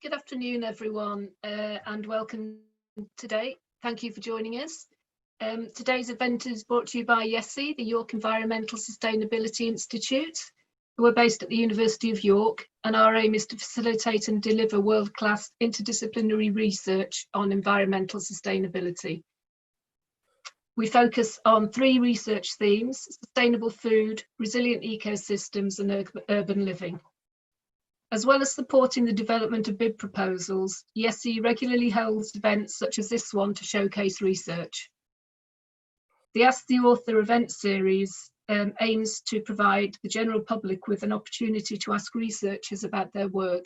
Good afternoon, everyone, and welcome today. Thank you for joining us. Today's event is brought to you by YESI, the York Environmental Sustainability Institute, who are based at the University of York, and our aim is to facilitate and deliver world-class interdisciplinary research on environmental sustainability. We focus on three research themes: sustainable food, resilient ecosystems, and urban living. As well as supporting the development of bid proposals, YESI regularly holds events such as this one to showcase research. The Ask the Author event series aims to provide the general public with an opportunity to ask researchers about their work.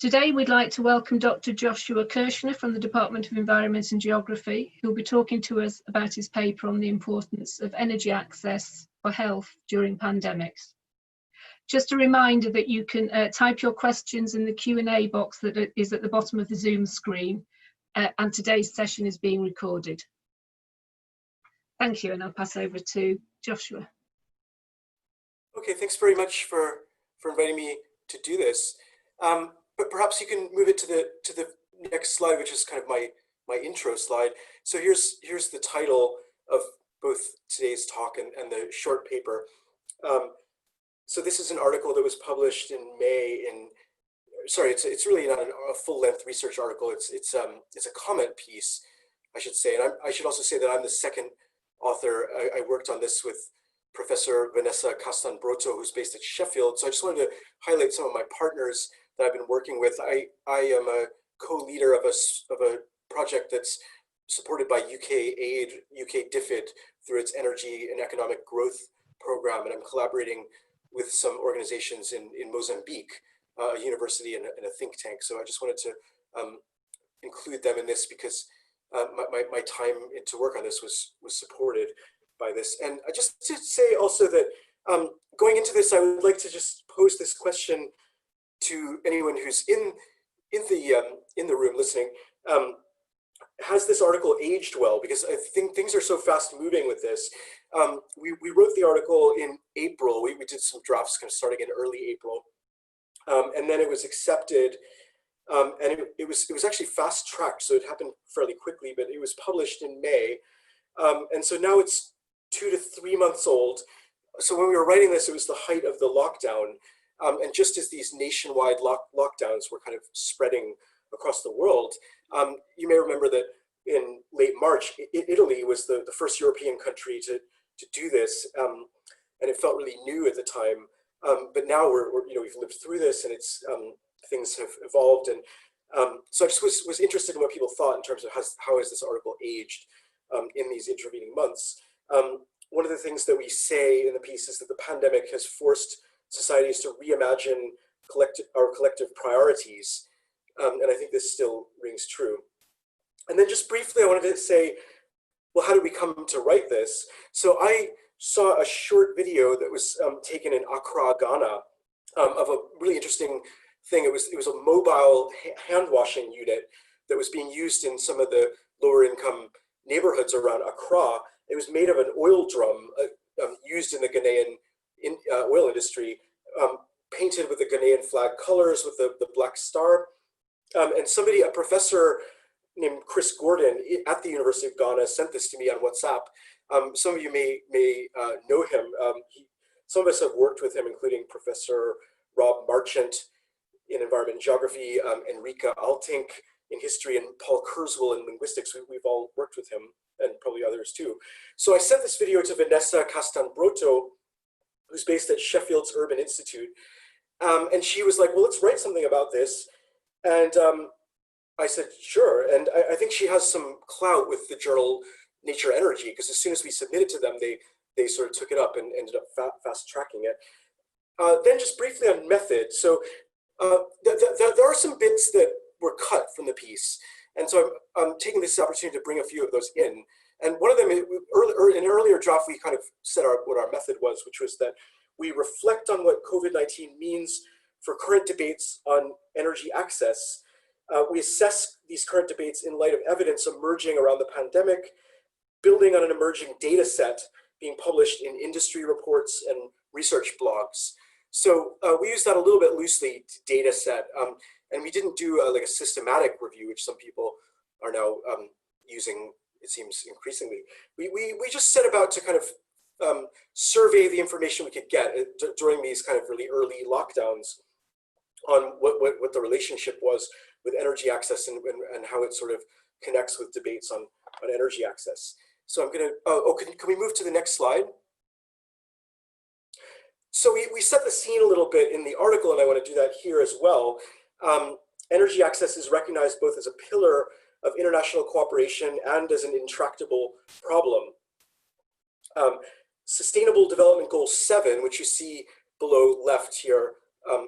Today, we'd like to welcome Dr. Joshua Kirshner from the Department of Environment and Geography, who will be talking to us about his paper on the importance of energy access for health during pandemics. Just a reminder that you can type your questions in the Q&A box that is at the bottom of the Zoom screen, and today's session is being recorded. Thank you, and I'll pass over to Joshua. Okay, thanks very much for inviting me to do this. But perhaps you can move it to the next slide, which is kind of my intro slide. So here's the title of both today's talk and the short paper. So this is an article that was published in May it's really not a full-length research article. It's a comment piece, I should say. And I should also say that I'm the second author. I worked on this with Professor Vanessa Castan-Broto, who's based at Sheffield. So I just wanted to highlight some of my partners that I've been working with. I am a co-leader of a project that's supported by UK Aid, UK DFID, through its Energy and Economic Growth program, and I'm collaborating with some organizations in Mozambique, a university and a think tank. So I just wanted to include them in this because my time to work on this was supported by this. And I just to say also that going into this, I would like to just pose this question to anyone who's in the room listening. Has this article aged well? Because I think things are so fast moving with this. We wrote the article in April. We did some drafts kind of starting in early April. And then it was accepted. And it was actually fast tracked. So it happened fairly quickly, but it was published in May. And so now it's 2 to 3 months old. So when we were writing this, it was the height of the lockdown. And just as these nationwide lockdowns were kind of spreading across the world, you may remember that in late March, Italy was the first European country to do this, and it felt really new at the time. But now we've lived through this, and it's things have evolved, and so I just was interested in what people thought in terms of how has this article aged in these intervening months. One of the things that we say in the piece is that the pandemic has forced societies to reimagine our collective priorities. And I think this still rings true. And then just briefly, I wanted to say, well, how did we come to write this? So I saw a short video that was taken in Accra, Ghana, of a really interesting thing. It was a mobile hand washing unit that was being used in some of the lower income neighborhoods around Accra. It was made of an oil drum used in the Ghanaian oil industry, painted with the Ghanaian flag colors with the black star. And a professor named Chris Gordon at the University of Ghana sent this to me on WhatsApp. Some of you may know him. Some of us have worked with him, including Professor Rob Marchant in Environment and Geography, Enrica Altink in History, and Paul Kurzweil in Linguistics. We've all worked with him, and probably others too. So I sent this video to Vanessa Castan-Broto, who's based at Sheffield's Urban Institute. And she was like, well, let's write something about this. And I said, sure. And I think she has some clout with the journal Nature Energy, because as soon as we submitted to them, they sort of took it up and ended up fast tracking it. Then just briefly on method. So there are some bits that were cut from the piece. And so I'm taking this opportunity to bring a few of those in. And one of them, in an earlier draft, we kind of said what our method was, which was that we reflect on what COVID-19 means for current debates on energy access. We assess these current debates in light of evidence emerging around the pandemic, building on an emerging data set being published in industry reports and research blogs. So we use that a little bit loosely, data set, and we didn't do like a systematic review, which some people are now using, it seems increasingly. We just set about to kind of survey the information we could get during these kind of really early lockdowns on what the relationship was with energy access and how it sort of connects with debates on energy access. So I'm gonna, can we move to the next slide? So we set the scene a little bit in the article, and I want to do that here as well. Energy access is recognized both as a pillar of international cooperation and as an intractable problem. Sustainable Development Goal 7, which you see below left here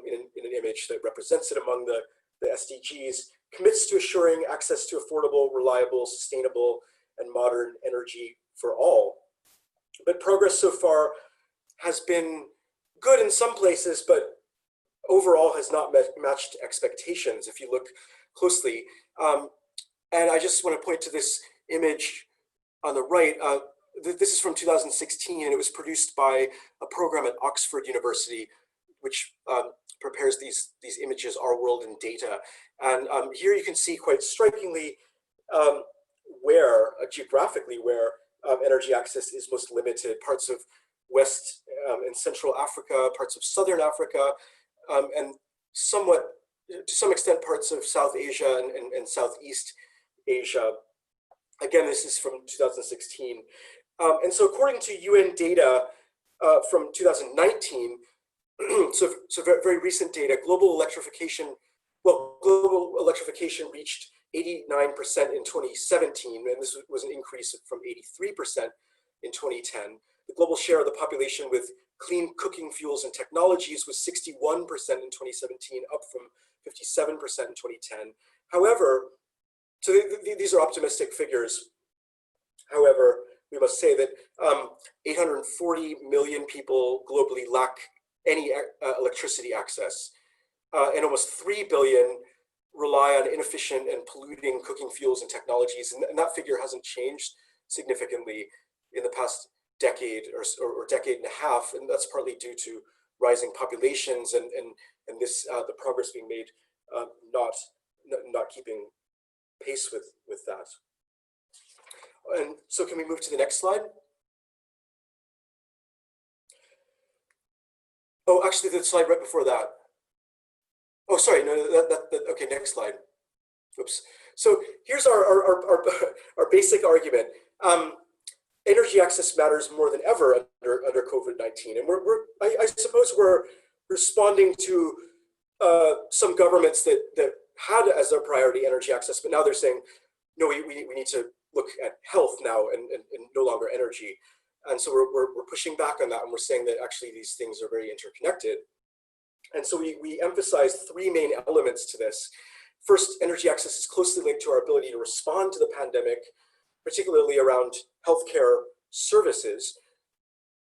in an image that represents it among the SDGs, commits to assuring access to affordable, reliable, sustainable, and modern energy for all. But progress so far has been good in some places, but overall has not matched expectations if you look closely. And I just want to point to this image on the right. This is from 2016, and it was produced by a program at Oxford University, which prepares these images, Our World in Data. And here you can see quite strikingly where, geographically, where energy access is most limited. Parts of West and Central Africa, parts of Southern Africa, and somewhat, to some extent, parts of South Asia and Southeast Asia. Again, this is from 2016. And so according to UN data from 2019, so very recent data, global electrification reached 89% in 2017, and this was an increase from 83% in 2010. The global share of the population with clean cooking fuels and technologies was 61% in 2017, up from 57% in 2010. However, so these are optimistic figures. However, we must say that 840 million people globally lack any electricity access, and almost 3 billion rely on inefficient and polluting cooking fuels and technologies, and that figure hasn't changed significantly in the past decade or decade and a half, and that's partly due to rising populations and this the progress being made not keeping pace with that. And so can we move to the next slide? Oh, actually, the slide right before that. Oh, sorry, no, okay, next slide. Oops. So here's our basic argument. Energy access matters more than ever under COVID-19, and I suppose we're responding to some governments that had as their priority energy access, but now they're saying, no, we need to look at health now and no longer energy. And so we're pushing back on that, and we're saying that actually these things are very interconnected. And so we emphasize three main elements to this. First, energy access is closely linked to our ability to respond to the pandemic, particularly around healthcare services,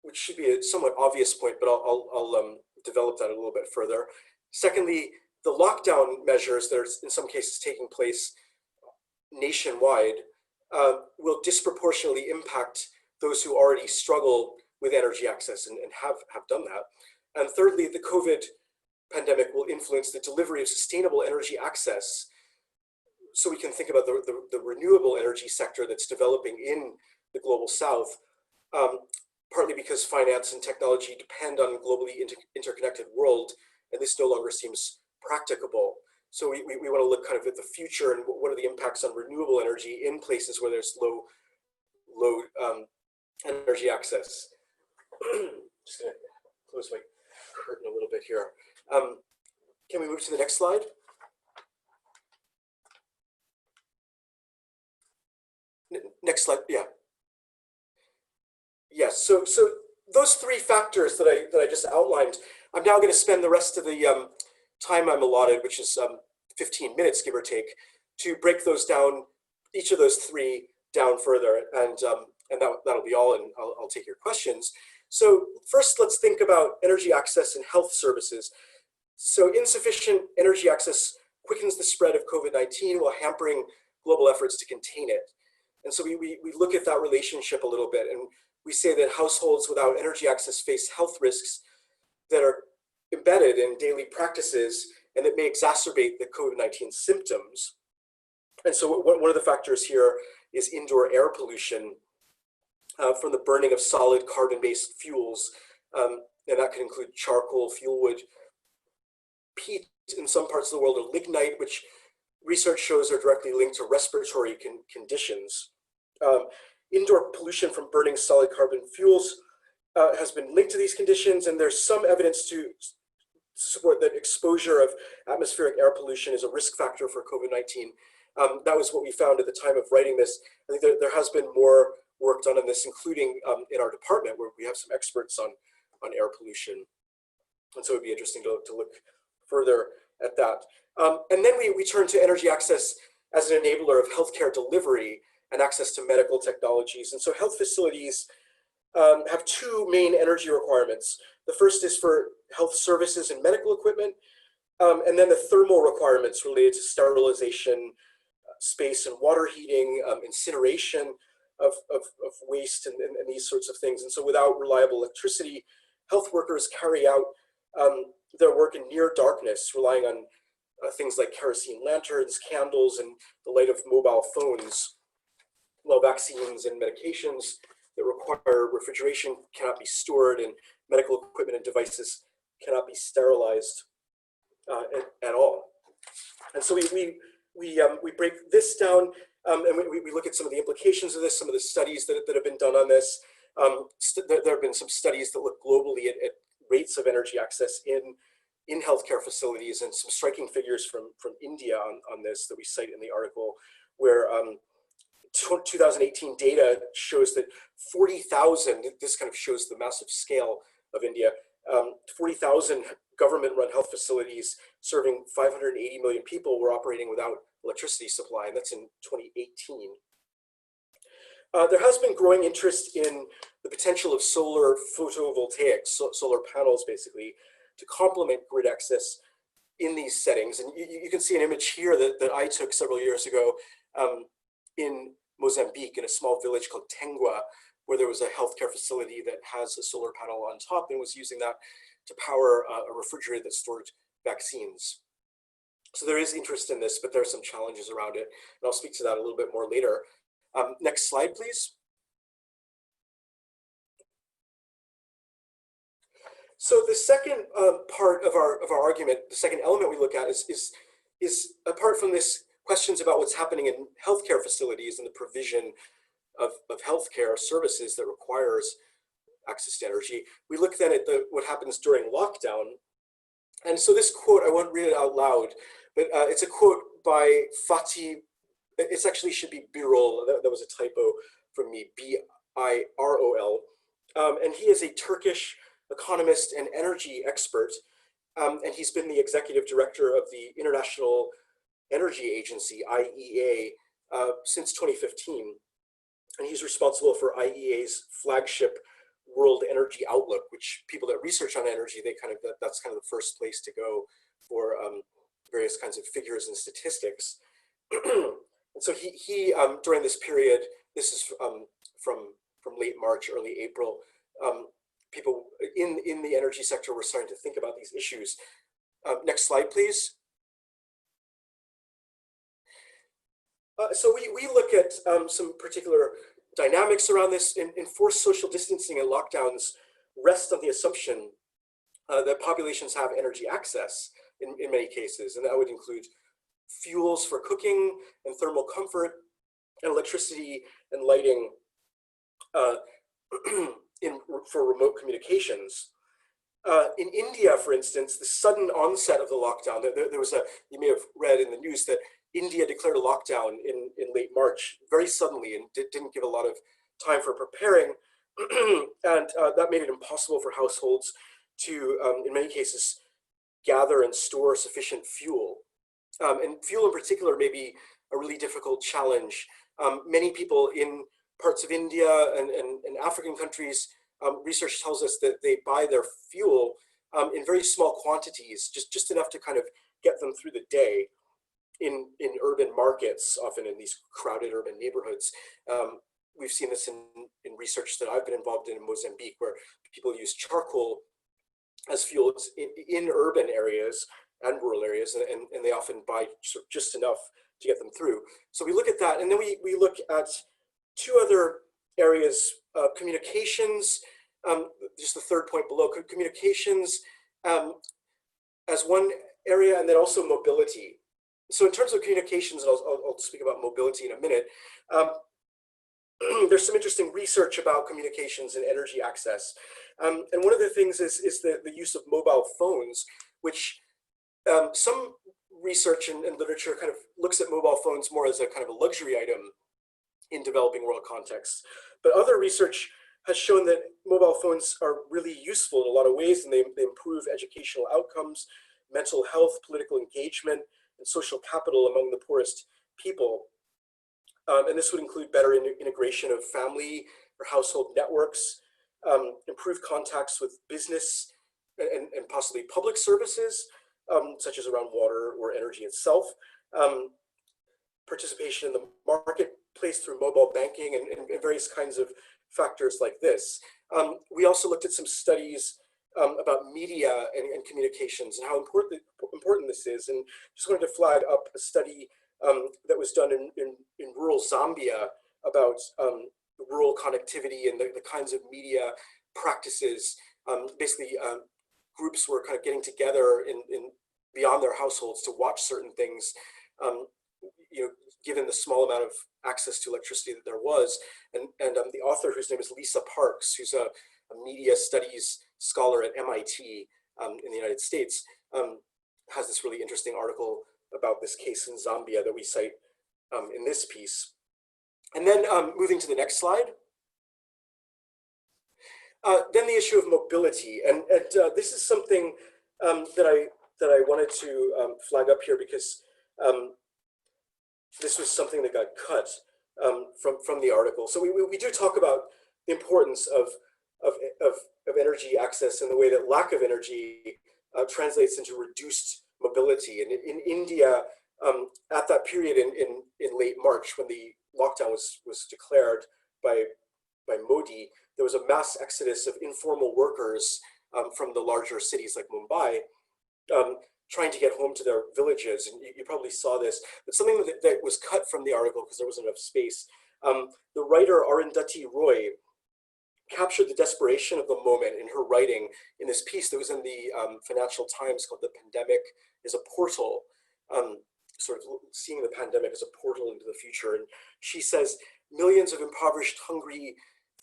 which should be a somewhat obvious point, but I'll develop that a little bit further. Secondly, the lockdown measures that are in some cases taking place nationwide will disproportionately impact those who already struggle with energy access and have done that. And thirdly, the COVID pandemic will influence the delivery of sustainable energy access. So we can think about the renewable energy sector that's developing in the global south, partly because finance and technology depend on a globally interconnected world, and this no longer seems practicable. So we want to look kind of at the future and what are the impacts on renewable energy in places where there's low energy access. Just gonna close my curtain a little bit here. Can we move to the next slide? Next slide, yeah. Yes, so those three factors that I just outlined, I'm now going to spend the rest of the time I'm allotted, which is 15 minutes, give or take, to break those down, each of those three down further, and that'll be all, and I'll take your questions. So first, let's think about energy access and health services. So insufficient energy access quickens the spread of COVID-19 while hampering global efforts to contain it. And so we look at that relationship a little bit, and we say that households without energy access face health risks that are embedded in daily practices and that may exacerbate the COVID-19 symptoms. And so one of the factors here is indoor air pollution from the burning of solid carbon-based fuels. And that could include charcoal, fuel wood, peat in some parts of the world, or lignite, which research shows are directly linked to respiratory conditions. Indoor pollution from burning solid carbon fuels has been linked to these conditions, and there's some evidence to support that exposure of atmospheric air pollution is a risk factor for COVID-19. That was what we found at the time of writing this. I think there has been more work done on this, including in our department, where we have some experts on air pollution. And so it'd be interesting to look further at that. And then we turn to energy access as an enabler of healthcare delivery and access to medical technologies. And so health facilities have two main energy requirements. The first is for health services and medical equipment, and then the thermal requirements related to sterilization, space and water heating, incineration of waste and these sorts of things. And so without reliable electricity, health workers carry out their work in near darkness, relying on things like kerosene lanterns, candles, and the light of mobile phones, while vaccines and medications that require refrigeration cannot be stored, and medical equipment and devices cannot be sterilized at all. And so we break this down, and we look at some of the implications of this, some of the studies that have been done on this. There have been some studies that look globally at rates of energy access in healthcare facilities, and some striking figures from India on this that we cite in the article, where 2018 data shows that 40,000, this kind of shows the massive scale of India, 40,000 government-run health facilities serving 580 million people were operating without electricity supply, and that's in 2018. There has been growing interest in the potential of solar photovoltaics, solar panels basically, to complement grid access in these settings. And you can see an image here that I took several years ago in Mozambique, in a small village called Tengwa, where there was a healthcare facility that has a solar panel on top and was using that to power a refrigerator that stored vaccines. So there is interest in this, but there are some challenges around it. And I'll speak to that a little bit more later. Next slide, please. So the second part of our argument, the second element we look at is apart from this, questions about what's happening in healthcare facilities and the provision of healthcare services that requires access to energy. We look then at what happens during lockdown. And so this quote, I won't read it out loud, but it's a quote by Fatih. It actually should be Birol. That was a typo from me, B-I-R-O-L. And he is a Turkish economist and energy expert. And he's been the executive director of the International Energy Agency, IEA, since 2015. And he's responsible for IEA's flagship World Energy Outlook, which people that research on energy, that's kind of the first place to go for various kinds of figures and statistics. And so he during this period, this is from late March, early April, people in the energy sector were starting to think about these issues. Next slide, please. So we look at some particular dynamics around this. Enforced social distancing and lockdowns rest on the assumption that populations have energy access in many cases, and that would include fuels for cooking and thermal comfort, and electricity and lighting for remote communications. In India, for instance, the sudden onset of the lockdown, there was you may have read in the news that India declared a lockdown in late March, very suddenly, and didn't give a lot of time for preparing. And that made it impossible for households to, in many cases, gather and store sufficient fuel. And fuel in particular may be a really difficult challenge. Many people in parts of India and African countries, research tells us that they buy their fuel in very small quantities, just enough to kind of get them through the day in urban markets, often in these crowded urban neighborhoods. We've seen this in research that I've been involved in Mozambique, where people use charcoal as fuels in urban areas and rural areas, and they often buy sort of just enough to get them through. So we look at that, and then we look at two other areas, communications, just the third point below, communications as one area, and then also mobility. So in terms of communications, and I'll speak about mobility in a minute, there's some interesting research about communications and energy access. And one of the things is the use of mobile phones, which some research and literature kind of looks at mobile phones more as a kind of a luxury item in developing world contexts. But other research has shown that mobile phones are really useful in a lot of ways, and they improve educational outcomes, mental health, political engagement, and social capital among the poorest people. And this would include better integration of family or household networks, improved contacts with business and possibly public services, such as around water or energy itself, participation in the marketplace through mobile banking and various kinds of factors like this. We also looked at some studies about media and communications and how important this is. And just wanted to flag up a study that was done in rural Zambia about rural connectivity and the kinds of media practices. Basically, groups were kind of getting together in beyond their households to watch certain things, given the small amount of access to electricity that there was. And the author, whose name is Lisa Parks, who's a media studies scholar at MIT in the United States, has this really interesting article about this case in Zambia that we cite in this piece. And then moving to the next slide. Then the issue of mobility, and this is something that I wanted to flag up here because this was something that got cut from the article. So we do talk about the importance of energy access and the way that lack of energy translates into reduced mobility. And in India, at that period in late March, when the lockdown was declared by Modi, there was a mass exodus of informal workers from the larger cities like Mumbai, trying to get home to their villages. And you probably saw this, but something that was cut from the article because there wasn't enough space. The writer Arundhati Roy captured the desperation of the moment in her writing in this piece that was in the Financial Times called "The Pandemic is a Portal," sort of seeing the pandemic as a portal into the future. And she says, millions of impoverished, hungry,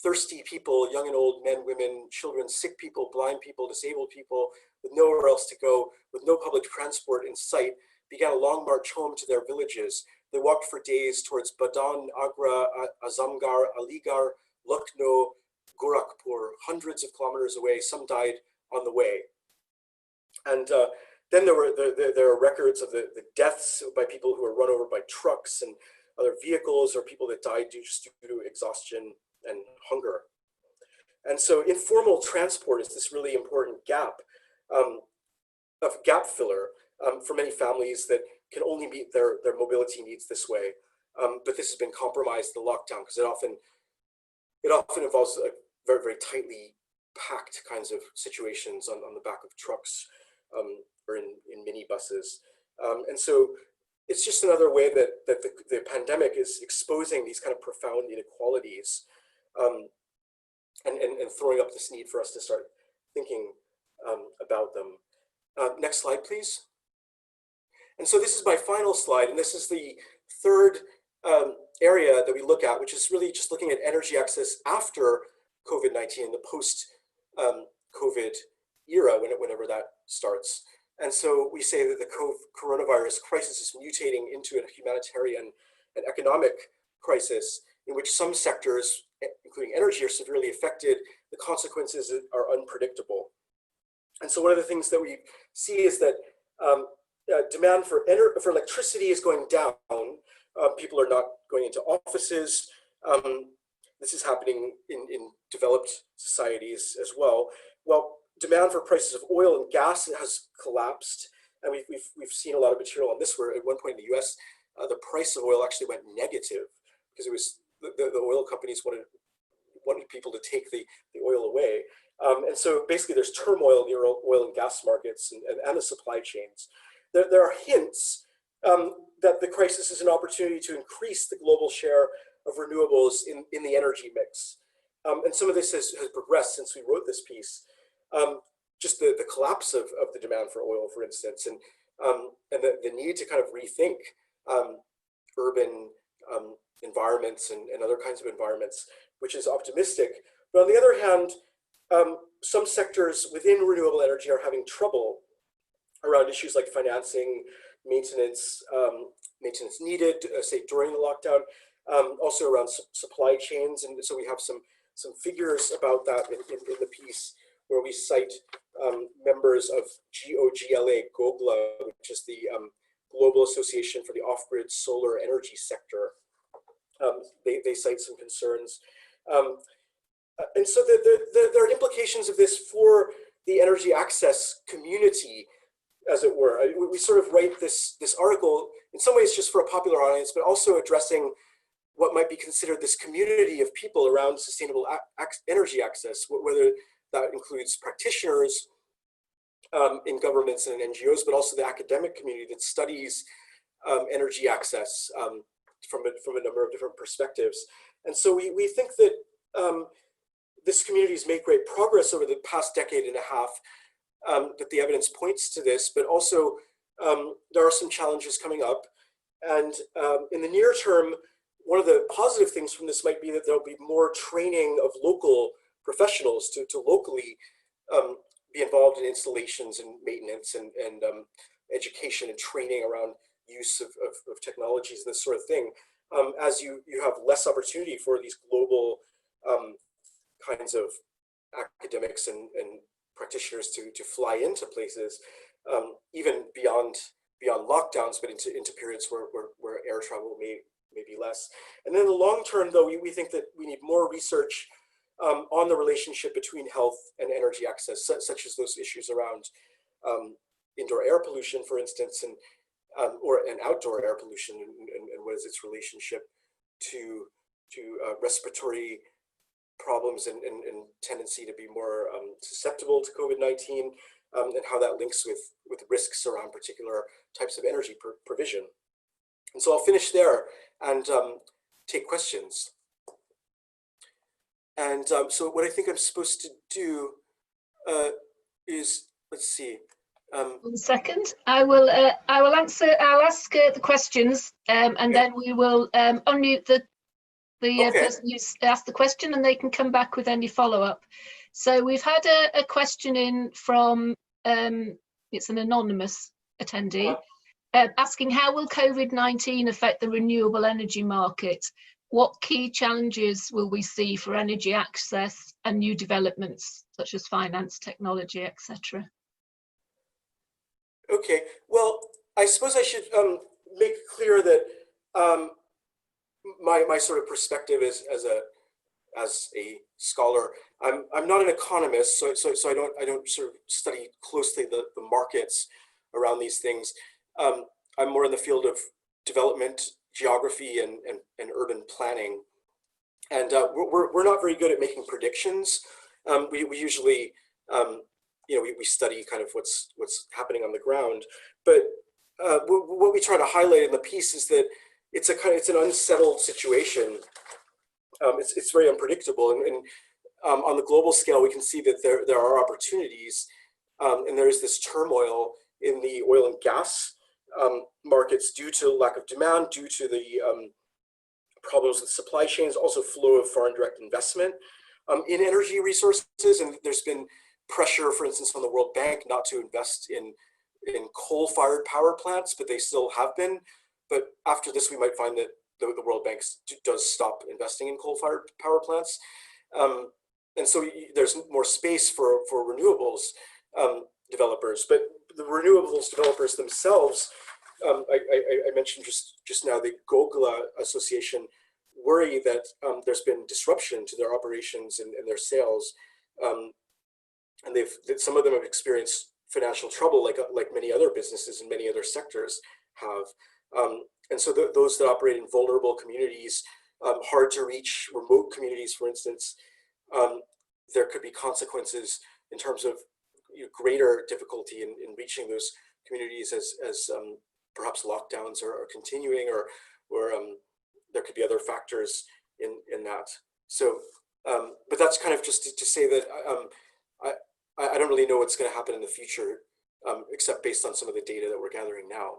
thirsty people, young and old, men, women, children, sick people, blind people, disabled people, with nowhere else to go, with no public transport in sight, began a long march home to their villages. They walked for days towards Badan, Agra, Azamgarh, Aligarh, Lucknow, Gorakhpur, hundreds of kilometers away. Some died on the way. And then there are records of the deaths by people who were run over by trucks and other vehicles, or people that died due to exhaustion and hunger. And so informal transport is this really important gap filler for many families that can only meet their mobility needs this way. But this has been compromised in the lockdown because it often involves very, very tightly packed kinds of situations on the back of trucks or in minibuses. And so it's just another way that the pandemic is exposing these kind of profound inequalities and throwing up this need for us to start thinking about them. Next slide, please. And so this is my final slide, and this is the third area that we look at, which is really just looking at energy access after COVID-19, the post-COVID era, whenever that starts. And so we say that the coronavirus crisis is mutating into a humanitarian and economic crisis in which some sectors, including energy, are severely affected. The consequences are unpredictable. And so one of the things that we see is that demand for electricity is going down. People are not going into offices. This is happening in developed societies as well. Well, demand for prices of oil and gas has collapsed, and we've seen a lot of material on this, where at one point in the US, the price of oil actually went negative because it was the oil companies wanted people to take the oil away. And so basically there's turmoil in the oil and gas markets and the supply chains. There are hints that the crisis is an opportunity to increase the global share of renewables in the energy mix. And some of this has progressed since we wrote this piece. Just the collapse of the demand for oil, for instance, and the need to kind of rethink urban environments and other kinds of environments, which is optimistic. But on the other hand, some sectors within renewable energy are having trouble around issues like financing, maintenance needed, say during the lockdown, also around supply chains. And so we have some figures about that in the piece, where we cite members of GOGLA, which is the Global Association for the Off-Grid Solar Energy Sector. They cite some concerns. And so there are implications of this for the energy access community, as it were. We sort of write this article in some ways just for a popular audience, but also addressing what might be considered this community of people around sustainable energy access, whether that includes practitioners in governments and in NGOs, but also the academic community that studies energy access from a number of different perspectives. And so we think that this community has made great progress over the past decade and a half, that the evidence points to this, but also there are some challenges coming up. And in the near term, one of the positive things from this might be that there'll be more training of local professionals to locally be involved in installations and maintenance and education and training around use of technologies and this sort of thing, as you have less opportunity for these global kinds of academics and practitioners to fly into places, even beyond lockdowns, but into periods where air travel may be less. And then in the long term, though, we think that we need more research on the relationship between health and energy access, such as those issues around indoor air pollution, for instance, and outdoor air pollution, and what is its relationship to respiratory problems and tendency to be more susceptible to COVID-19, and how that links with risks around particular types of energy provision. And so I'll finish there and take questions. And so what I think I'm supposed to do is, let's see. 1 second. I will answer. I'll ask the questions, and then we will unmute the person who's asked the question, and they can come back with any follow-up. So we've had a question in from it's an anonymous attendee, asking how will COVID-19 affect the renewable energy market? What key challenges will we see for energy access and new developments such as finance, technology, etc.? Okay, well, I suppose I should make it clear that my sort of perspective is as a scholar. I'm not an economist, so I don't sort of study closely the markets around these things. I'm more in the field of development, geography, and urban planning, and we're not very good at making predictions. We usually we study kind of what's happening on the ground, but what we try to highlight in the piece is that it's an unsettled situation. It's very unpredictable, and on the global scale, we can see that there are opportunities, and there is this turmoil in the oil and gas markets due to lack of demand, due to the problems with supply chains, also flow of foreign direct investment in energy resources. And there's been pressure, for instance, on the World Bank not to invest in coal-fired power plants, but they still have been. But after this, we might find that the World Bank does stop investing in coal-fired power plants. And so there's more space for renewables developers. But the renewables developers themselves, I mentioned just now, the GOGLA Association worry that there's been disruption to their operations and their sales. And some of them have experienced financial trouble, like many other businesses and many other sectors have. And so those that operate in vulnerable communities, hard to reach remote communities, for instance, there could be consequences in terms of greater difficulty in reaching those communities as perhaps lockdowns are continuing, or there could be other factors in that. So, but that's kind of just to say that I don't really know what's going to happen in the future, except based on some of the data that we're gathering now.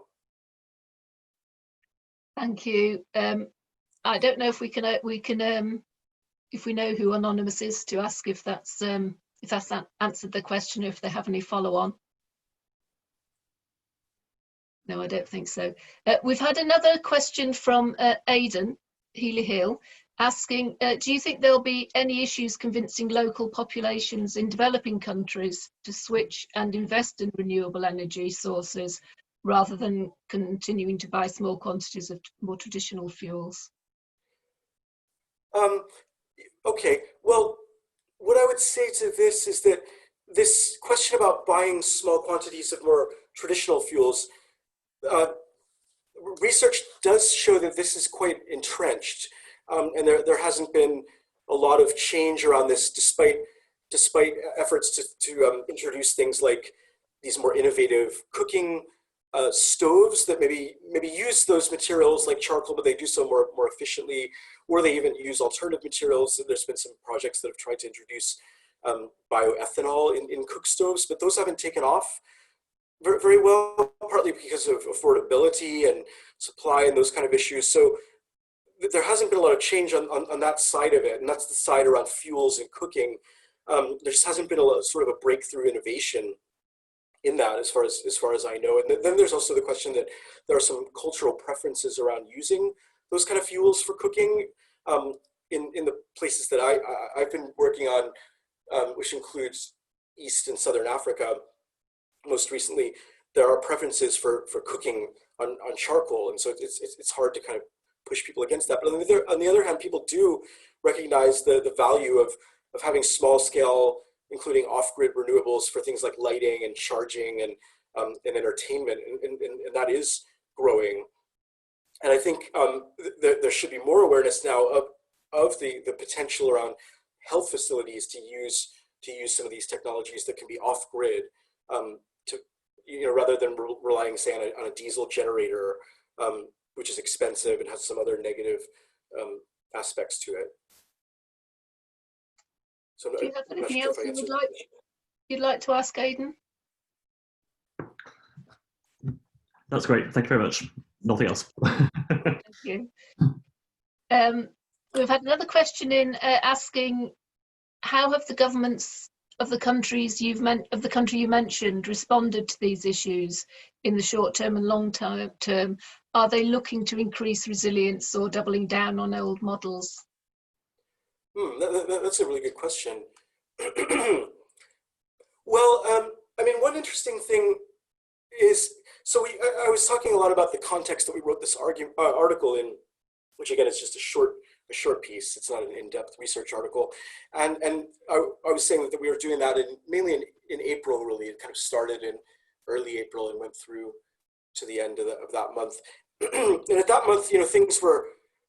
Thank you. I don't know if we can if we know who Anonymous is, to ask if that's answered the question, or if they have any follow-on. No, I don't think so. We've had another question from Aidan Healy Hill asking, do you think there'll be any issues convincing local populations in developing countries to switch and invest in renewable energy sources rather than continuing to buy small quantities of more traditional fuels? Okay, well, what I would say to this is that this question about buying small quantities of more traditional fuels, research does show that this is quite entrenched, and there hasn't been a lot of change around this, despite efforts to introduce things like these more innovative cooking stoves that maybe use those materials like charcoal, but they do so more efficiently, or they even use alternative materials. There's been some projects that have tried to introduce bioethanol in cook stoves, but those haven't taken off very well, partly because of affordability and supply and those kind of issues. So there hasn't been a lot of change on that side of it, and that's the side around fuels and cooking. There just hasn't been sort of a breakthrough innovation in that, as far as I know. And then there's also the question that there are some cultural preferences around using those kind of fuels for cooking. In the places that I've been working on, which includes East and Southern Africa, most recently, there are preferences for cooking on charcoal, and so it's hard to kind of push people against that. But on the other hand, people do recognize the value of having small scale, including off-grid renewables for things like lighting and charging and entertainment, and that is growing. And I think there should be more awareness now of the potential around health facilities to use some of these technologies that can be off-grid, rather than relying, say, on a diesel generator, which is expensive and has some other negative aspects to it. So do you have anything else you'd like to ask Aidan? That's great. Thank you very much. Nothing else. Thank you. We've had another question in asking, how have the governments of the country you mentioned responded to these issues in the short term and long term? Are they looking to increase resilience or doubling down on old models? That's a really good question. Well, I mean, one interesting thing is, so I was talking a lot about the context that we wrote this article in, which again is just a short piece. It's not an in-depth research article, and I was saying that we were doing that mainly in April. Really, it kind of started in early April and went through to the end of that month. And at that month,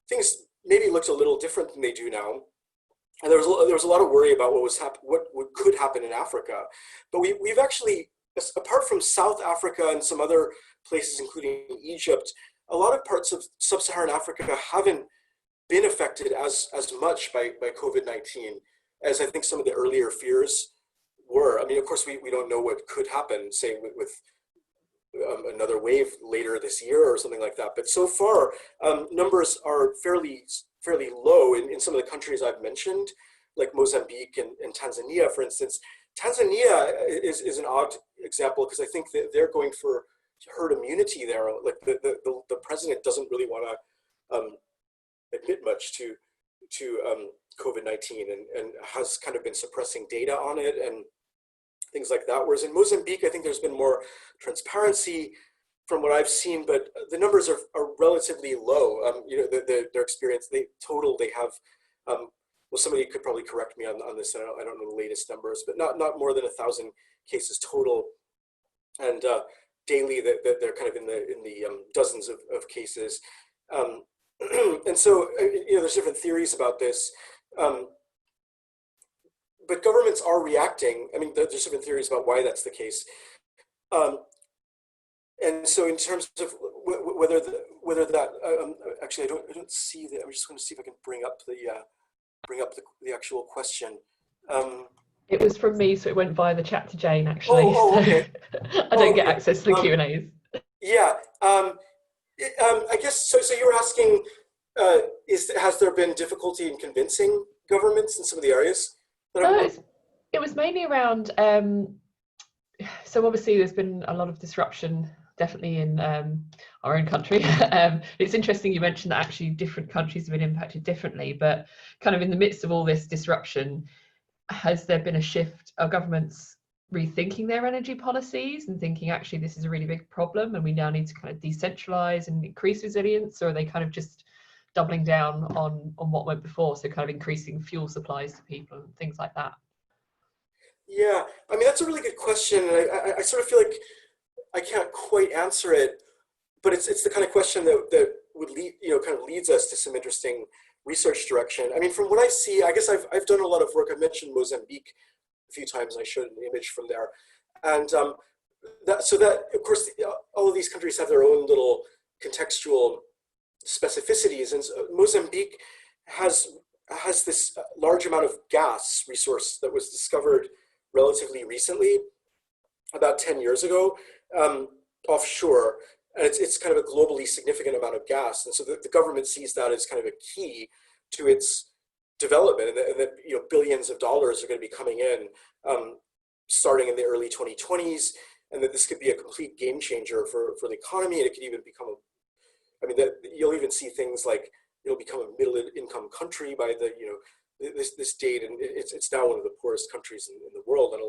things maybe looked a little different than they do now. And there was a lot of worry about what could happen in Africa. But we've actually, apart from South Africa and some other places, including Egypt, a lot of parts of sub-Saharan Africa haven't been affected as much by COVID-19 as I think some of the earlier fears were. I mean, of course, we don't know what could happen, say, with another wave later this year or something like that. But so far, numbers are fairly low in some of the countries I've mentioned, like Mozambique and Tanzania, for instance. Tanzania is an odd example because I think that they're going for herd immunity there. Like the president doesn't really want to admit much to COVID-19 and has kind of been suppressing data on it and things like that. Whereas in Mozambique, I think there's been more transparency from what I've seen, but the numbers are relatively low. Their experience, they have, well, somebody could probably correct me on this. I don't know the latest numbers, but not more than 1,000 cases total, and daily that they're kind of in the dozens of cases. And so there's different theories about this, but governments are reacting. I mean, there's different theories about why that's the case. And so in terms of whether that, actually, I don't see that. I'm just going to see if I can bring up the actual question. It was from me, so it went via the chat to Jane, actually. Okay. I don't get access to the Q&As. Yeah. I guess, so you were asking, has there been difficulty in convincing governments in some of the areas? It was mainly around, so obviously there's been a lot of disruption, definitely in our own country. It's interesting you mentioned that actually different countries have been impacted differently, but kind of in the midst of all this disruption, has there been a shift? Are governments rethinking their energy policies and thinking actually this is a really big problem and we now need to kind of decentralize and increase resilience, or are they kind of just doubling down on what went before, so kind of increasing fuel supplies to people and things like that? Yeah, I mean, that's a really good question. And I sort of feel like I can't quite answer it, but it's the kind of question that would lead, kind of leads us to some interesting research direction. I mean, from what I see, I guess I've done a lot of work. I mentioned Mozambique a few times, and I showed an image from there. And that of course, all of these countries have their own little contextual specificities. And so Mozambique has this large amount of gas resource that was discovered relatively recently, about 10 years ago, offshore. And it's kind of a globally significant amount of gas. And so the government sees that as kind of a key to its development, and that billions of dollars are going to be coming in starting in the early 2020s, and that this could be a complete game changer for the economy. And it could even become you'll even see things like it'll become a middle income country by this date, and it's now one of the poorest countries in the world, and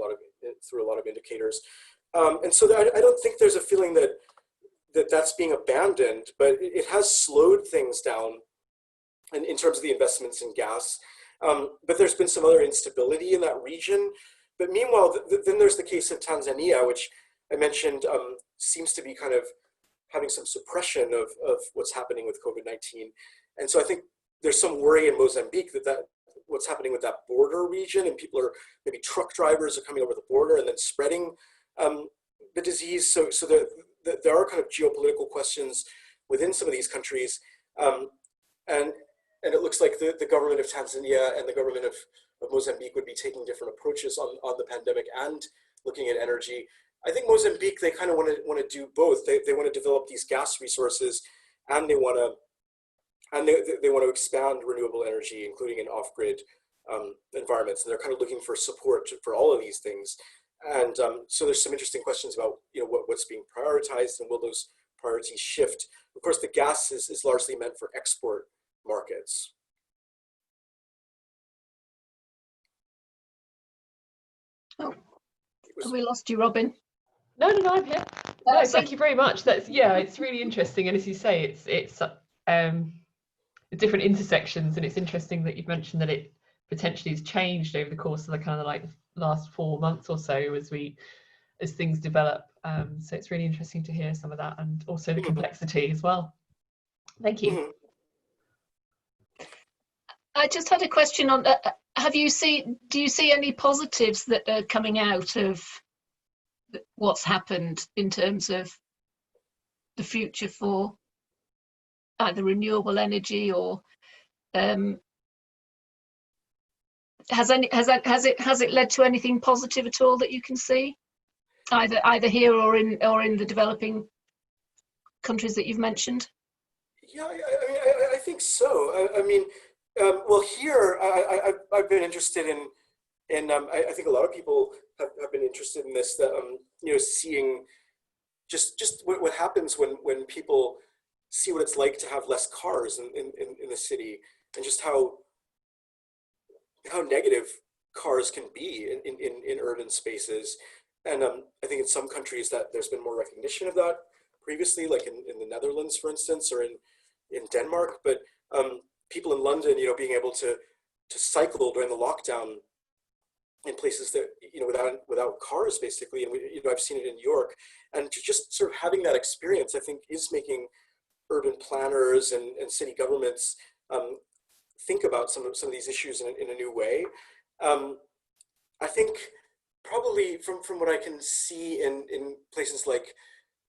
through a lot of indicators. And so I don't think there's a feeling that's being abandoned, but it has slowed things down in terms of the investments in gas. But there's been some other instability in that region. But meanwhile, then there's the case of Tanzania, which I mentioned seems to be kind of having some suppression of what's happening with COVID-19. And so I think there's some worry in Mozambique that what's happening with that border region, and maybe truck drivers are coming over the border and then spreading the disease. So there are kind of geopolitical questions within some of these countries. And it looks like the government of Tanzania and the government of Mozambique would be taking different approaches on the pandemic and looking at energy. I think Mozambique, they kind of want to do both. They want to develop these gas resources, and they want to expand renewable energy, including in off-grid environments. And they're kind of looking for support for all of these things. And so there's some interesting questions about what's being prioritized, and will those priorities shift? Of course, the gas is largely meant for export markets. Oh, have we lost you, Robin? No, I'm here. No, thank you very much. It's really interesting, and as you say, it's different intersections, and it's interesting that you've mentioned that it potentially has changed over the course of the kind of like last 4 months or so as things develop. So it's really interesting to hear some of that, and also the complexity as well. Thank you. I just had a question on, do you see any positives that are coming out of what's happened in terms of the future for either renewable energy, or has it led to anything positive at all that you can see, either here or in the developing countries that you've mentioned? Yeah, I think so. Well, here I've been interested in I think a lot of people have been interested in this. Seeing just what happens when people see what it's like to have less cars in the city, and just how negative cars can be in urban spaces. And I think in some countries that there's been more recognition of that previously, like in the Netherlands, for instance, or in Denmark. But people in London, being able to cycle during the lockdown in places that without cars, basically, and I've seen it in New York, and just sort of having that experience, I think, is making urban planners and city governments think about some of these issues in a new way. I think probably from what I can see in places like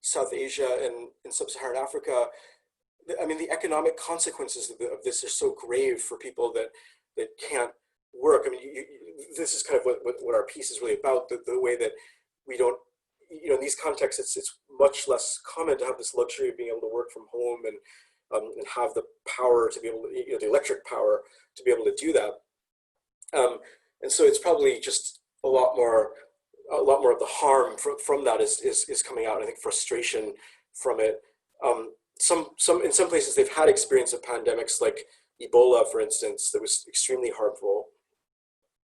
South Asia and in Sub-Saharan Africa, I mean, the economic consequences of this are so grave for people that can't work. I mean, this is kind of what our piece is really about, the way that we don't, in these contexts, it's much less common to have this luxury of being able to work from home and have the power to be able to, the electric power to be able to do that. And so it's probably just a lot more of the harm from that is coming out. I think frustration from it. In some places they've had experience of pandemics like Ebola, for instance, that was extremely harmful.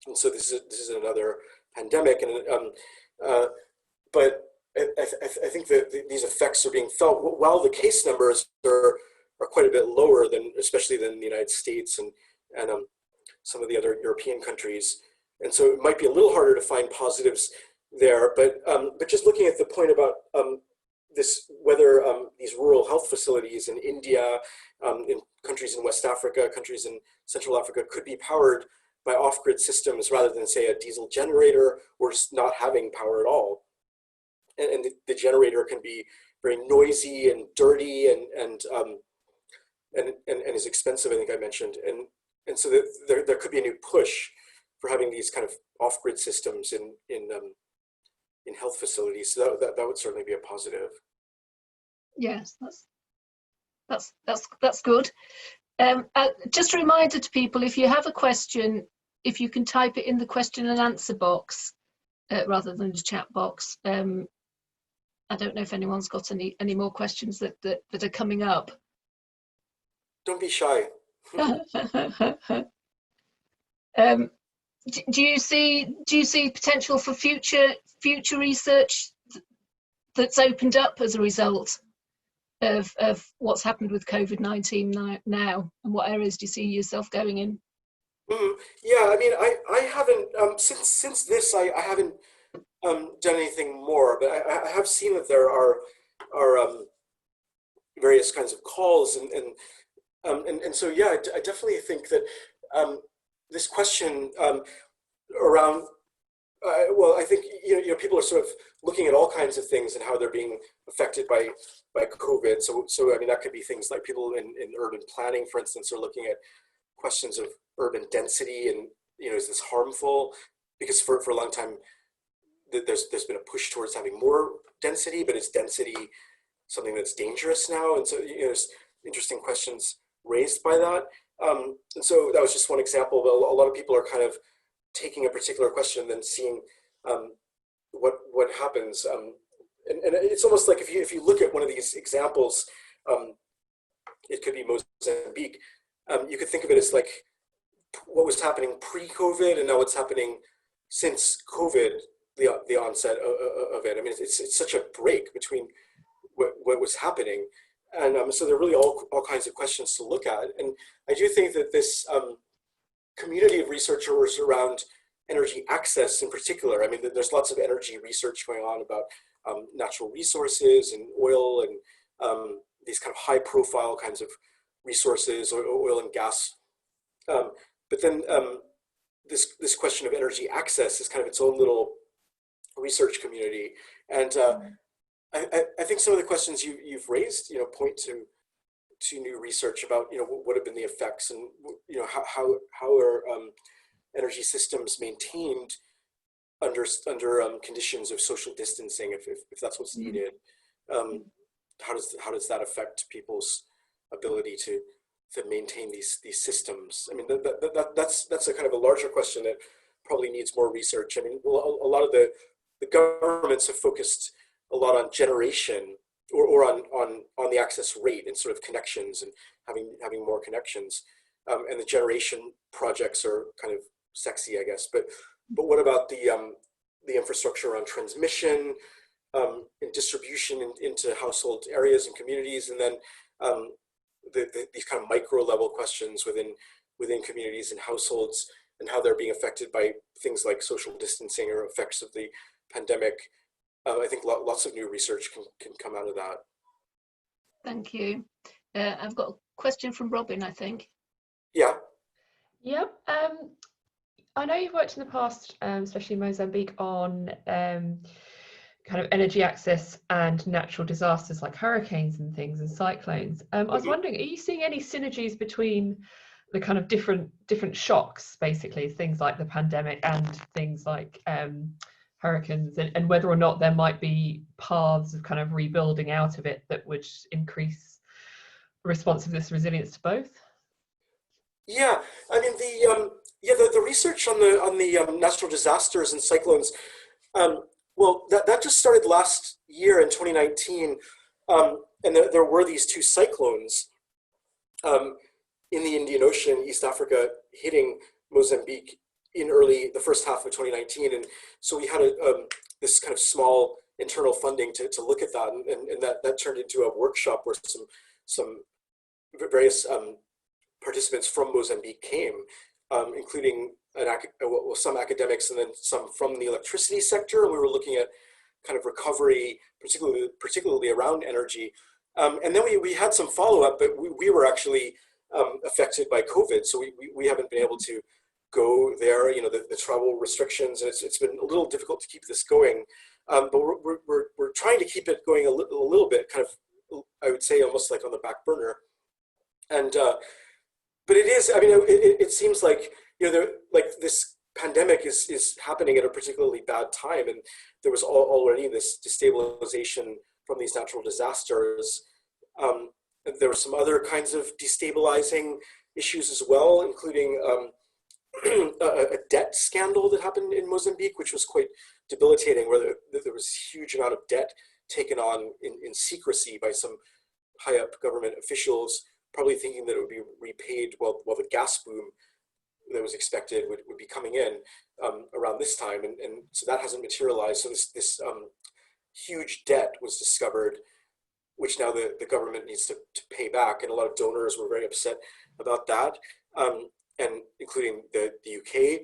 And so this is another pandemic, and but I think that these effects are being felt while the case numbers are quite a bit lower than, especially than the United States and some of the other European countries. And so it might be a little harder to find positives there. But just looking at the point about whether these rural health facilities in India, in countries in West Africa, countries in Central Africa could be powered by off-grid systems rather than, say, a diesel generator or just not having power at all. And the generator can be very noisy and dirty and is expensive, I think I mentioned. And so there could be a new push for having these kind of off-grid systems in health facilities. So that would certainly be a positive. Yes, that's good. Just a reminder to people, if you have a question, if you can type it in the question and answer box rather than the chat box. I don't know if anyone's got any more questions that are coming up. Don't be shy. Do you see potential for future research that's opened up as a result of what's happened with COVID-19 now, and what areas do you see yourself going in? Yeah, I mean, I haven't since this I haven't done anything more, but I have seen that there are various kinds of calls and so yeah, I definitely think that this question around well, I think people are sort of looking at all kinds of things and how they're being affected by COVID. So I mean, that could be things like people in urban planning, for instance, are looking at questions of urban density and is this harmful? Because for a long time there's been a push towards having more density, but is density something that's dangerous now? And so there's interesting questions raised by that. And so that was just one example, but a lot of people are kind of taking a particular question and then seeing what happens. And it's almost like if you look at one of these examples, it could be Mozambique. You could think of it as like what was happening pre-COVID and now what's happening since COVID, the onset of it. I mean, it's such a break between what was happening. And so there are really all kinds of questions to look at. And I do think that this community of researchers around energy access in particular, I mean, there's lots of energy research going on about natural resources and oil and these kind of high profile kinds of resources, oil and gas. But then this question of energy access is kind of its own little research community. And I think some of the questions you've raised, point to new research about, what have been the effects and, how are energy systems maintained under conditions of social distancing, if that's what's needed. How does that affect people's ability to maintain these systems? I mean, that's a kind of a larger question that probably needs more research. I mean, a lot of the governments have focused a lot on generation or on the access rate and sort of connections and having more connections. And the generation projects are kind of sexy, I guess. But what about the infrastructure around transmission and distribution into household areas and communities, and then these kind of micro level questions within communities and households and how they're being affected by things like social distancing or effects of the pandemic. I think lots of new research can come out of that. Thank you. I've got a question from Robin, I think. Yeah. Yep. I know you've worked in the past, especially in Mozambique, on kind of energy access and natural disasters like hurricanes and things and cyclones. I was wondering, are you seeing any synergies between the kind of different shocks, basically things like the pandemic and things like hurricanes, and whether or not there might be paths of kind of rebuilding out of it that would increase responsiveness, resilience to both? Yeah, I mean the research on the natural disasters and cyclones, well, that just started last year in 2019, and there were these two cyclones in the Indian Ocean, East Africa, hitting Mozambique in the first half of 2019, and so we had this kind of small internal funding to look at that, and that turned into a workshop where some various participants from Mozambique came, including some academics and then some from the electricity sector. And we were looking at kind of recovery, particularly around energy. And then we had some follow-up, but we were actually affected by COVID. So we haven't been able to go there, the travel restrictions, and it's been a little difficult to keep this going. But we're trying to keep it going a little bit, kind of, I would say almost like on the back burner. And, but it is, I mean, it seems like, this pandemic is happening at a particularly bad time. And there was already this destabilization from these natural disasters. There were some other kinds of destabilizing issues as well, including a debt scandal that happened in Mozambique, which was quite debilitating, where there was a huge amount of debt taken on in secrecy by some high up government officials, probably thinking that it would be repaid while the gas boom that was expected would be coming in around this time. And so that hasn't materialized. So this huge debt was discovered, which now the government needs to pay back. And a lot of donors were very upset about that. And including the UK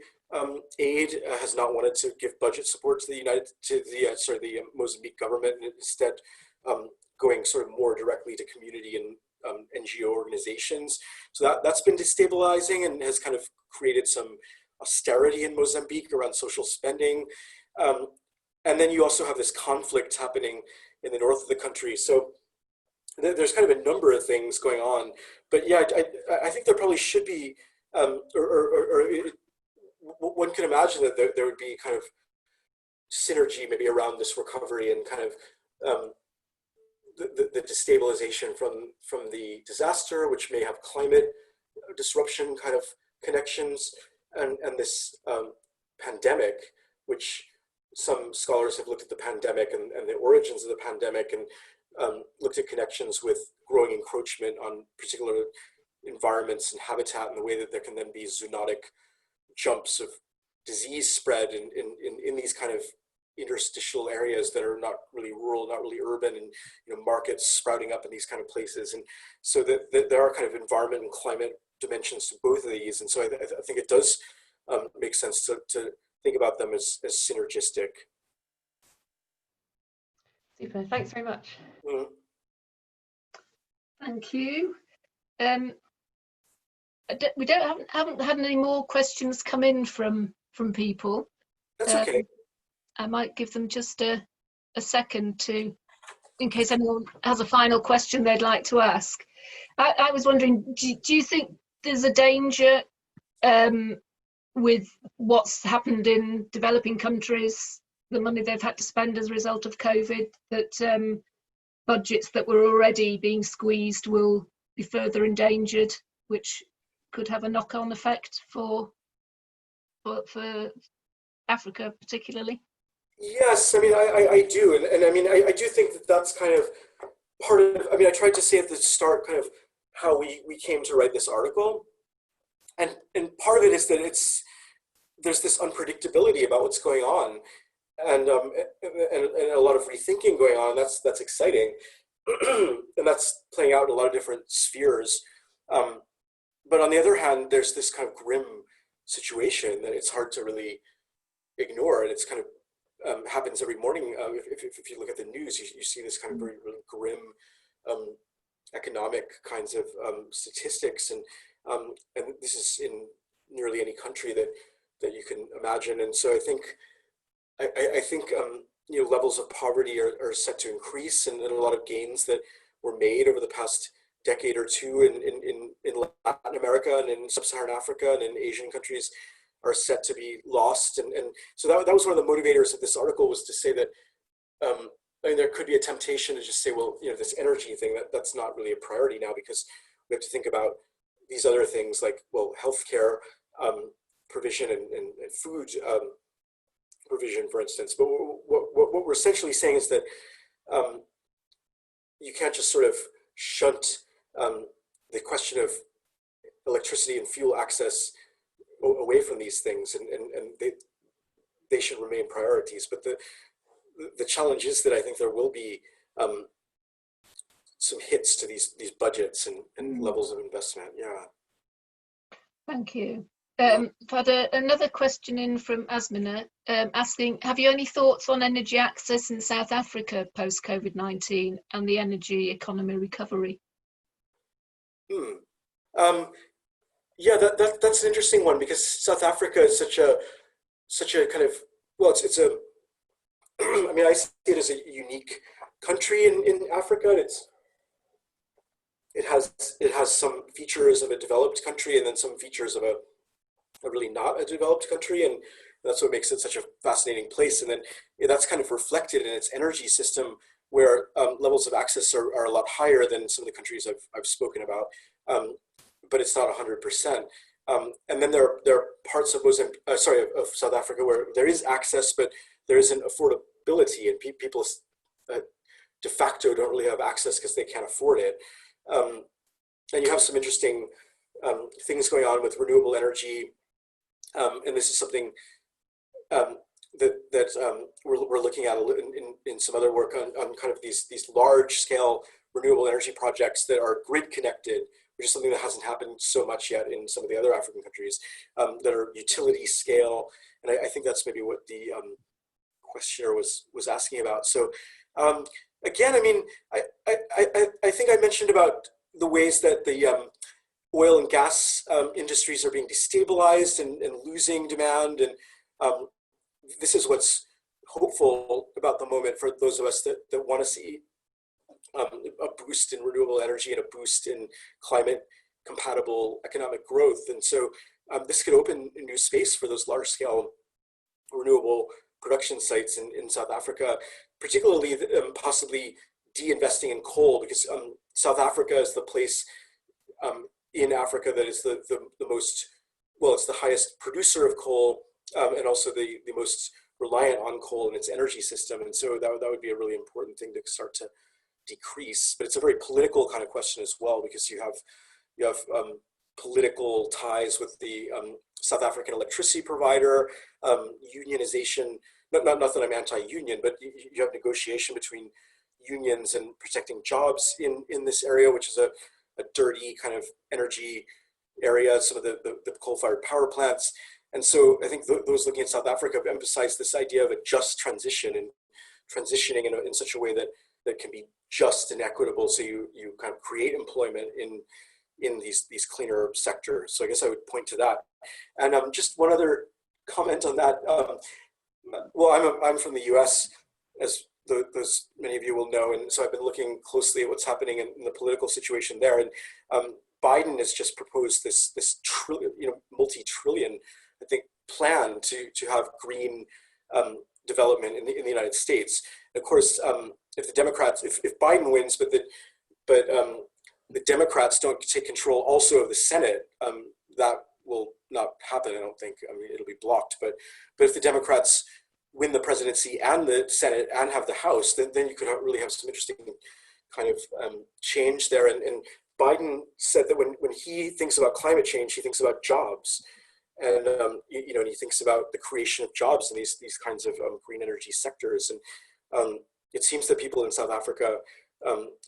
aid has not wanted to give budget support to the Mozambique government, and instead going sort of more directly to community and NGO organizations. So that's been destabilizing and has kind of created some austerity in Mozambique around social spending. And then you also have this conflict happening in the north of the country. So there's kind of a number of things going on. But yeah, I think there probably should be, one can imagine that there would be kind of synergy maybe around this recovery and kind of the destabilization from the disaster, which may have climate disruption kind of connections, and this pandemic, which some scholars have looked at the pandemic and the origins of the pandemic, and looked at connections with growing encroachment on particular environments and habitat, and the way that there can then be zoonotic jumps of disease spread in these kind of interstitial areas that are not really rural, not really urban, and markets sprouting up in these kind of places. And so that there are kind of environment and climate dimensions to both of these. And so I think it does make sense to think about them as synergistic. Super, thanks very much. Mm-hmm. Thank you. We haven't had any more questions come in from people. That's okay. I might give them just a second in case anyone has a final question they'd like to ask. I was wondering, do you think there's a danger with what's happened in developing countries, the money they've had to spend as a result of COVID, that budgets that were already being squeezed will be further endangered, which could have a knock-on effect for Africa particularly? Yes, I mean, I do. And I mean, I do think that that's kind of part of, I mean, I tried to say at the start kind of how we came to write this article. And part of it is that there's this unpredictability about what's going on, and a lot of rethinking going on. That's exciting. And that's playing out in a lot of different spheres. But on the other hand, there's this kind of grim situation that it's hard to really ignore. And it's kind of happens every morning. If you look at the news, you see this kind of very really grim economic kinds of statistics, and this is in nearly any country that you can imagine. And so I think levels of poverty are set to increase, and a lot of gains that were made over the past decade or two in Latin America and in sub-Saharan Africa and in Asian countries are set to be lost. And so that was one of the motivators of this article, was to say that there could be a temptation to just say, well, this energy thing, that's not really a priority now, because we have to think about these other things like, well, healthcare provision and food provision, for instance. But what we're essentially saying is that you can't just sort of shunt the question of electricity and fuel access away from these things, and they should remain priorities. But the challenge is that I think there will be some hits to these budgets and levels of investment. Yeah. Thank you. I've had another question in from Asmina asking, have you any thoughts on energy access in South Africa post COVID-19 and the energy economy recovery? Yeah, that's an interesting one, because South Africa is such a kind of, well, it's a I mean, I see it as a unique country in Africa, and it has some features of a developed country, and then some features of a really not a developed country, and that's what makes it such a fascinating place. And then that's kind of reflected in its energy system, where levels of access are a lot higher than some of the countries I've spoken about, but it's not 100%. And then there are parts of of South Africa where there is access, but there isn't affordability, and people de facto don't really have access because they can't afford it. And you have some interesting things going on with renewable energy, and this is something that we're looking at in some other work on kind of these large scale renewable energy projects that are grid connected, which is something that hasn't happened so much yet in some of the other African countries, that are utility scale. And I think that's maybe what the questioner was asking about. So again, I mean, I think I mentioned about the ways that the oil and gas industries are being destabilized and losing demand. And this is what's hopeful about the moment for those of us that want to see a boost in renewable energy and a boost in climate compatible economic growth. And so this could open a new space for those large scale renewable production sites in South Africa, particularly possibly de-investing in coal, because South Africa is the place in Africa that is the most, well, it's the highest producer of coal, and also the most reliant on coal in its energy system. And so that would be a really important thing to start to decrease. But it's a very political kind of question as well, because you have political ties with the South African electricity provider, unionization, not that I'm anti-union, but you have negotiation between unions and protecting jobs in this area, which is a dirty kind of energy area, some of the coal-fired power plants. And so I think those looking at South Africa have emphasized this idea of a just transition, and transitioning in such a way that can be just and equitable, so you kind of create employment in these cleaner sectors. So I guess I would point to that. And just one other comment on that. Well, I'm from the US, as those many of you will know, and so I've been looking closely at what's happening in the political situation there. And Biden has just proposed this multi-trillion, I think, plan to have green development in the United States. And of course, if the Democrats, if Biden wins, but the Democrats don't take control also of the Senate, that will not happen, I don't think. I mean, it'll be blocked. But if the Democrats win the presidency and the Senate and have the House, then you could really have some interesting kind of change there. And Biden said that when he thinks about climate change, he thinks about jobs. And and he thinks about the creation of jobs in these kinds of green energy sectors. And it seems that people in South Africa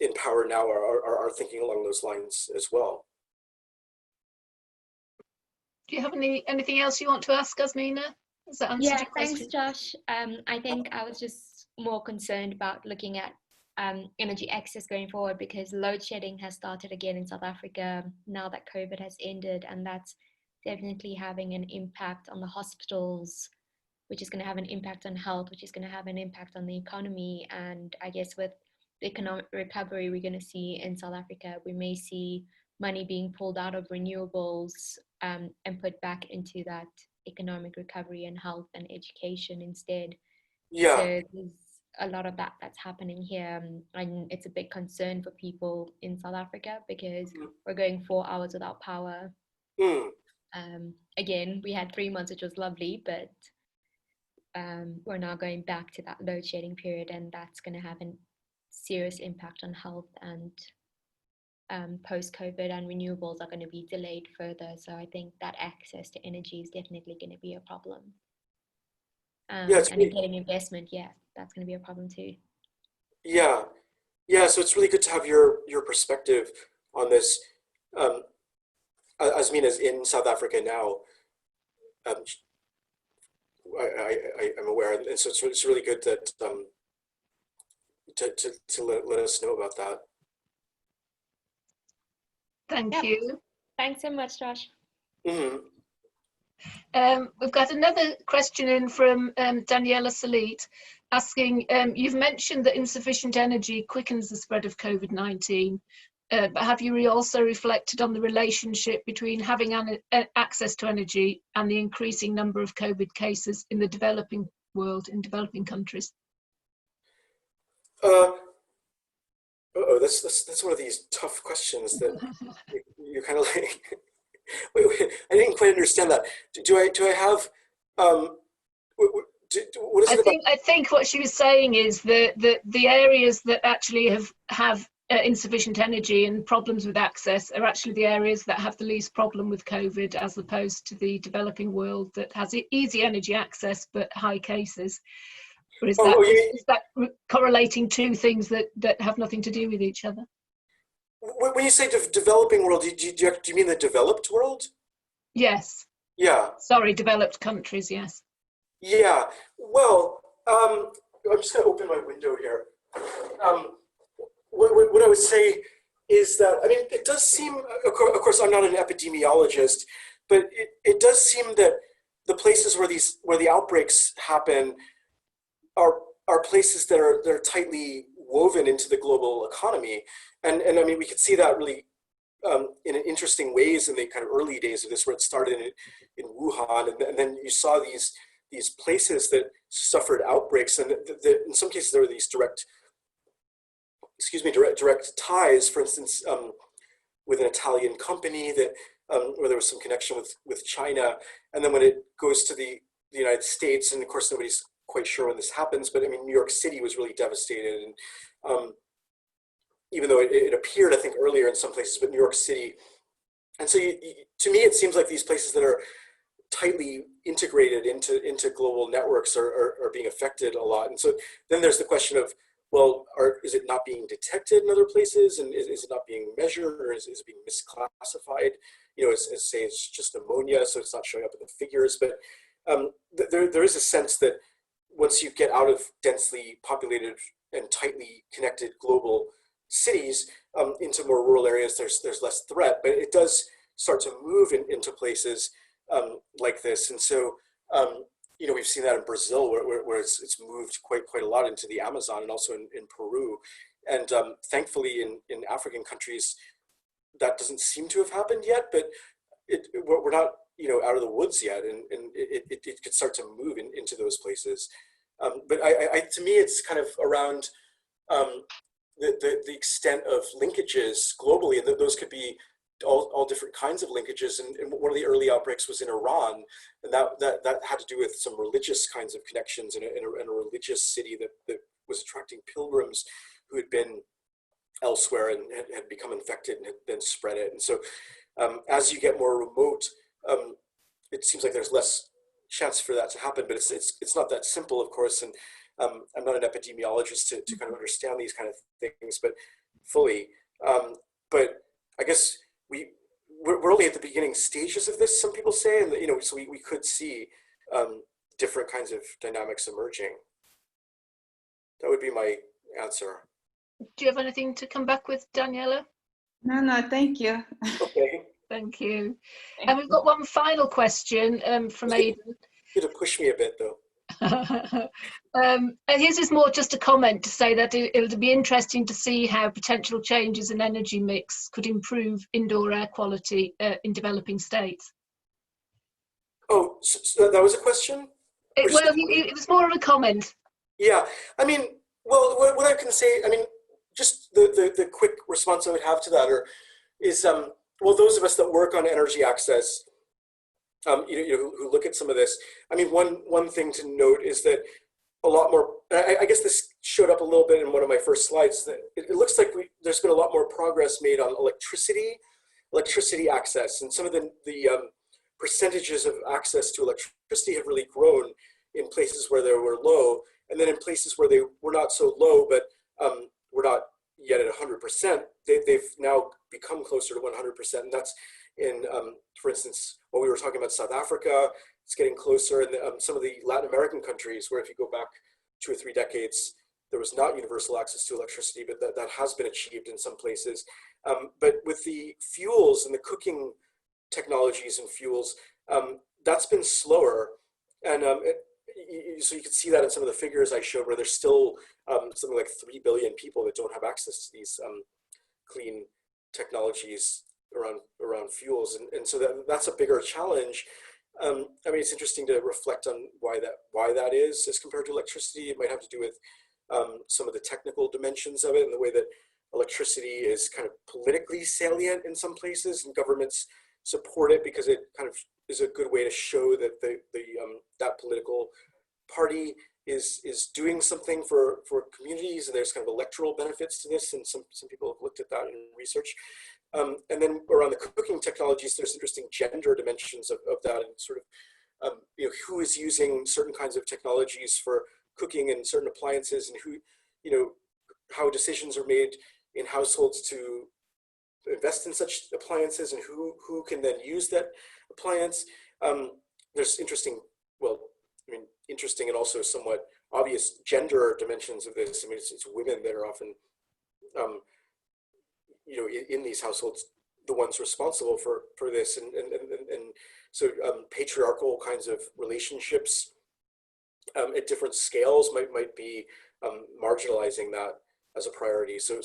in power now are thinking along those lines as well. Do you have anything else you want to ask, Asmina? Has that answered your question? Thanks, Josh. I think I was just more concerned about looking at energy access going forward, because load shedding has started again in South Africa now that COVID has ended, and that's definitely having an impact on the hospitals, which is going to have an impact on health, which is going to have an impact on the economy. And I guess with the economic recovery we're going to see in South Africa, we may see money being pulled out of renewables and put back into that economic recovery and health and education instead. Yeah. So there's a lot of that's happening here, and it's a big concern for people in South Africa because we're going 4 hours without power. Again, we had 3 months, which was lovely, but we're now going back to that load shedding period, and that's going to have a serious impact on health. And post-COVID, and renewables are going to be delayed further. So I think that access to energy is definitely going to be a problem. And getting investment, that's going to be a problem too. Yeah, so it's really good to have your perspective on this. Asmin is in South Africa now. I'm aware, and so it's really good that to let us know about that. Thank you. Thanks so much, Josh. Mm-hmm. We've got another question in from Daniela Salit asking, you've mentioned that insufficient energy quickens the spread of COVID-19, but have you also reflected on the relationship between having access to energy and the increasing number of COVID cases in the developing world, in developing countries? That's one of these tough questions that you kind of like. Wait, I didn't quite understand that. Do I have? What is it about? I think what she was saying is that the areas that actually have insufficient energy and problems with access are actually the areas that have the least problem with COVID, as opposed to the developing world that has easy energy access but high cases. Or is that correlating two things that have nothing to do with each other? When you say developing world, do you mean the developed world? Yes. Yeah. Sorry, developed countries, yes. Yeah. Well, I'm just going to open my window here. What I would say is that, I mean, it does seem, of course, I'm not an epidemiologist, but it does seem that the places where the outbreaks happen are places that are tightly woven into the global economy. And I mean, we could see that really in interesting ways in the kind of early days of this, where it started in Wuhan, and then you saw these places that suffered outbreaks, and in some cases there were these direct ties. For instance, with an Italian company that where there was some connection with China, and then when it goes to the United States, and of course nobody's quite sure when this happens, but I mean, New York City was really devastated, and even though it appeared, I think, earlier in some places, but New York City. And so to me, it seems like these places that are tightly integrated into global networks are being affected a lot. And so then there's the question of, well, is it not being detected in other places? And is it not being measured, or is it being misclassified? You know, as say it's just ammonia, so it's not showing up in the figures. But there is a sense that once you get out of densely populated and tightly connected global cities into more rural areas, there's less threat, but it does start to move into places like this. And so, you know, we've seen that in Brazil, where it's moved quite a lot into the Amazon, and also in Peru. And thankfully in African countries, that doesn't seem to have happened yet, but we're not, you know, out of the woods yet, and it could start to move into those places. But to me, it's kind of around the extent of linkages globally, and those could be all different kinds of linkages. And one of the early outbreaks was in Iran, and that had to do with some religious kinds of connections in a religious city that was attracting pilgrims who had been elsewhere and had become infected and had then spread it. And so as you get more remote, it seems like there's less chance for that to happen, but it's not that simple, of course. And I'm not an epidemiologist to kind of understand these kind of things, but fully. But I guess we're only at the beginning stages of this, some people say, and you know, so we could see different kinds of dynamics emerging. That would be my answer. Do you have anything to come back with, Daniela? No, thank you. Okay. Thank you. And we've got one final question from Aidan. You're going to push me a bit, though. And his is more just a comment to say that it'll be interesting to see how potential changes in energy mix could improve indoor air quality in developing states. Oh, so that was a question? Well, it was more of a comment. Yeah, I mean, well, what I can say, I mean, just the quick response I would have to that is, well, those of us that work on energy access, who look at some of this, I mean, one thing to note is that a lot more, I guess this showed up a little bit in one of my first slides, that it looks like there's been a lot more progress made on electricity access, and some of the percentages of access to electricity have really grown in places where they were low, and then in places where they were not so low, but were not yet at 100%, they've now become closer to 100%, and that's in, for instance, when we were talking about South Africa, it's getting closer, and some of the Latin American countries, where if you go back 2 or 3 decades, there was not universal access to electricity, but that has been achieved in some places. But with the fuels and the cooking technologies and fuels, that's been slower, and so you can see that in some of the figures I showed, where there's still something like 3 billion people that don't have access to these clean technologies around fuels, and so that's a bigger challenge. I mean, it's interesting to reflect on why that is as compared to electricity. It might have to do with some of the technical dimensions of it, and the way that electricity is kind of politically salient in some places, and governments support it because it kind of is a good way to show that that political party is doing something for communities, and there's kind of electoral benefits to this, and some people have looked at that in research. And then around the cooking technologies, there's interesting gender dimensions of that, and sort of who is using certain kinds of technologies for cooking and certain appliances, and who, how decisions are made in households to invest in such appliances, and who can then use that appliance. There's interesting and also somewhat obvious gender dimensions of this. I mean, it's women that are often, in these households, the ones responsible for this, and so patriarchal kinds of relationships at different scales might be marginalizing that as a priority. So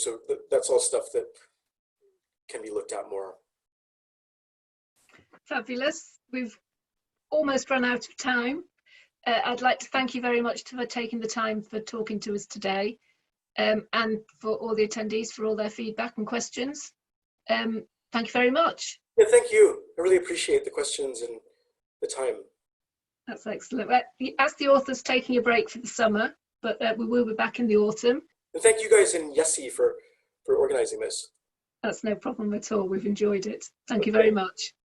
that's all stuff that can be looked at more. Fabulous. We've almost run out of time. I'd like to thank you very much for taking the time for talking to us today, and for all the attendees for all their feedback and questions. Thank you very much. Yeah, thank you. I really appreciate the questions and the time. That's excellent. As the author's taking a break for the summer, but we will be back in the autumn. And thank you guys in Yessi for organizing this. That's no problem at all. We've enjoyed it. Thank you very much.